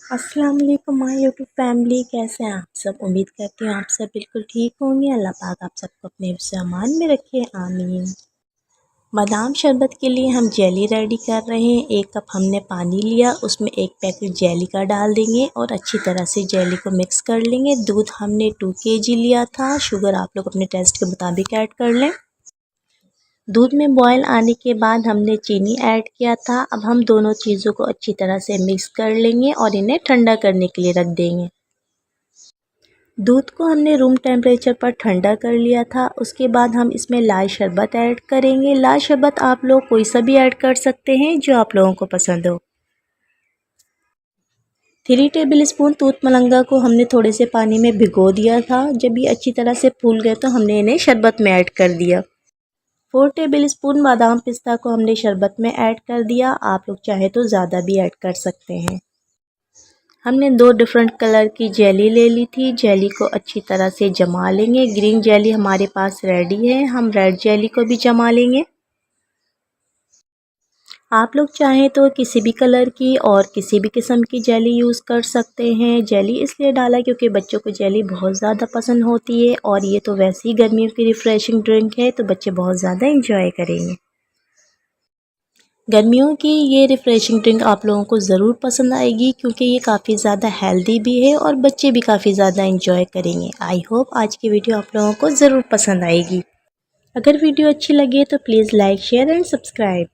अस्सलाम वालेकुम my YouTube family, कैसे हैं आप सब। उम्मीद करती हूँ आप सब बिल्कुल ठीक होंगे। अल्लाह पाक आप सबको अपने हिफ्ज़ अमान में रखे, आमीन। बादाम शरबत के लिए हम जेली रेडी कर रहे हैं। 1 कप हमने पानी लिया, उसमें 1 पैकेट जेली का डाल देंगे और अच्छी तरह से जेली को मिक्स कर लेंगे। दूध हमने 2 kg लिया था। शुगर आप लोग अपने टेस्ट के मुताबिक ऐड कर लें। दूध में बॉयल आने के बाद हमने चीनी ऐड किया था। अब हम दोनों चीज़ों को अच्छी तरह से मिक्स कर लेंगे और इन्हें ठंडा करने के लिए रख देंगे। दूध को हमने रूम टेम्परेचर पर ठंडा कर लिया था। उसके बाद हम इसमें लाल शरबत ऐड करेंगे। लाल शरबत आप लोग कोई सा भी ऐड कर सकते हैं जो आप लोगों को पसंद हो। 3 टेबल स्पून दूध मलंगा को हमने थोड़े से पानी में भिगो दिया था। जब ये अच्छी तरह से फूल गए तो हमने इन्हें शरबत में ऐड कर दिया। 4 टेबल स्पून बादाम पिस्ता को हमने शरबत में ऐड कर दिया। आप लोग चाहे तो ज़्यादा भी ऐड कर सकते हैं। हमने 2 डिफरेंट कलर की जेली ले ली थी। जेली को अच्छी तरह से जमा लेंगे। ग्रीन जेली हमारे पास रेडी है, हम रेड जेली को भी जमा लेंगे। आप लोग चाहें तो किसी भी कलर की और किसी भी किस्म की जेली यूज़ कर सकते हैं। जेली इसलिए डाला क्योंकि बच्चों को जेली बहुत ज़्यादा पसंद होती है और ये तो वैसे ही गर्मियों की रिफ़्रेशिंग ड्रिंक है, तो बच्चे बहुत ज़्यादा इंजॉय करेंगे। गर्मियों की ये रिफ़्रेशिंग ड्रिंक आप लोगों को ज़रूर पसंद आएगी क्योंकि ये काफ़ी ज़्यादा हेल्दी भी है और बच्चे भी काफ़ी ज़्यादा इंजॉय करेंगे। आई होप आज की वीडियो आप लोगों को ज़रूर पसंद आएगी। अगर वीडियो अच्छी लगे तो please like, share and subscribe.